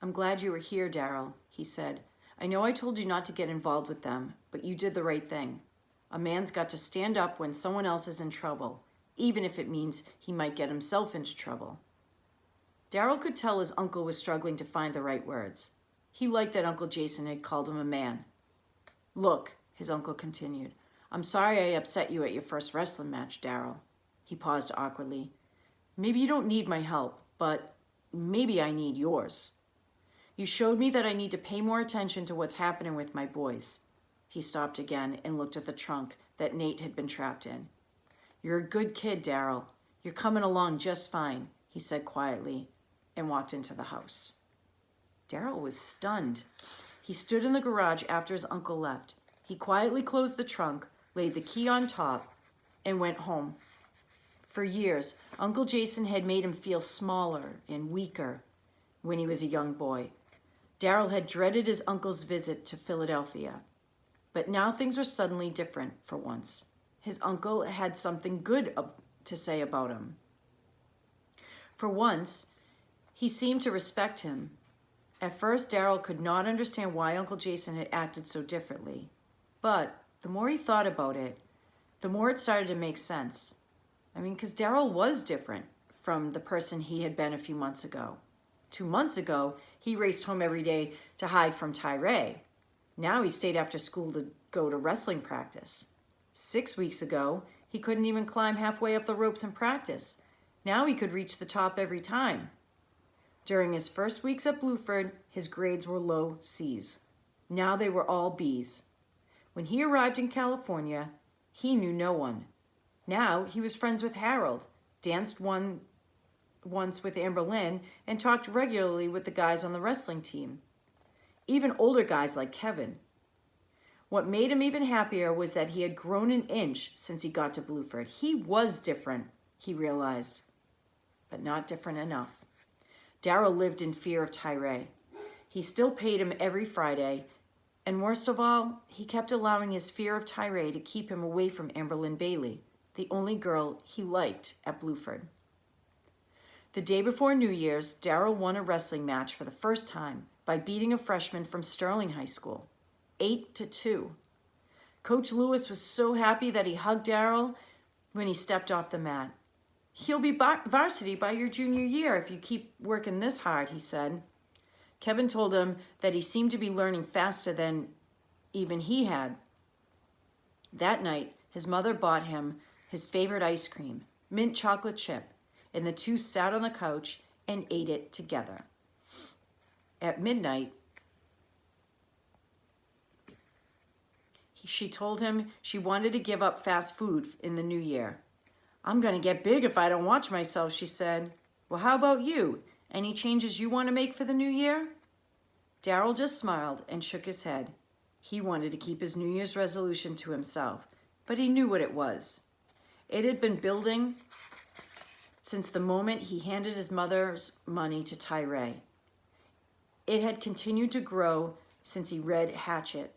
"I'm glad you were here, Daryl," he said. "I know I told you not to get involved with them, but you did the right thing. A man's got to stand up when someone else is in trouble, even if it means he might get himself into trouble." Daryl could tell his uncle was struggling to find the right words. He liked that Uncle Jason had called him a man. "Look," his uncle continued, "I'm sorry I upset you at your first wrestling match, Daryl." He paused awkwardly. "Maybe you don't need my help, but maybe I need yours. You showed me that I need to pay more attention to what's happening with my boys." He stopped again and looked at the trunk that Nate had been trapped in. "You're a good kid, Daryl. You're coming along just fine," he said quietly, and walked into the house. Daryl was stunned. He stood in the garage after his uncle left. He quietly closed the trunk, laid the key on top, and went home. For years, Uncle Jason had made him feel smaller and weaker when he was a young boy. Daryl had dreaded his uncle's visit to Philadelphia. But now things were suddenly different for once. His uncle had something good to say about him. For once, he seemed to respect him. At first, Daryl could not understand why Uncle Jason had acted so differently. But the more he thought about it, the more it started to make sense. Because Daryl was different from the person he had been a few months ago. 2 months ago, he raced home every day to hide from Tyree. Now he stayed after school to go to wrestling practice. 6 weeks ago, he couldn't even climb halfway up the ropes in practice. Now he could reach the top every time. During his first weeks at Bluford, his grades were low C's. Now they were all B's. When he arrived in California, he knew no one. Now he was friends with Harold, danced once with Amber Lynn, and talked regularly with the guys on the wrestling team. Even older guys like Kevin. What made him even happier was that he had grown an inch since he got to Bluford. He was different, he realized, but not different enough. Daryl lived in fear of Tyree. He still paid him every Friday, and worst of all, he kept allowing his fear of Tyree to keep him away from Amberlynn Bailey, the only girl he liked at Bluford. The day before New Year's, Daryl won a wrestling match for the first time by beating a freshman from Sterling High School, 8-2. Coach Lewis was so happy that he hugged Daryl when he stepped off the mat. "He'll be varsity by your junior year if you keep working this hard," he said. Kevin told him that he seemed to be learning faster than even he had. That night, his mother bought him his favorite ice cream, mint chocolate chip, and the two sat on the couch and ate it together. At midnight, she told him she wanted to give up fast food in the new year. "I'm going to get big if I don't watch myself," she said. "Well, how about you? Any changes you want to make for the new year?" Daryl just smiled and shook his head. He wanted to keep his New Year's resolution to himself, but he knew what it was. It had been building since the moment he handed his mother's money to Tyree. It had continued to grow since he read Hatchet,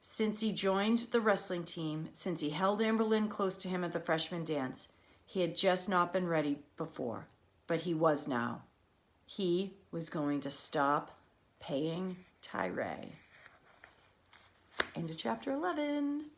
since he joined the wrestling team, since he held Amberlynn close to him at the freshman dance. He had just not been ready before, but he was now. He was going to stop paying Tyree. End of chapter 11.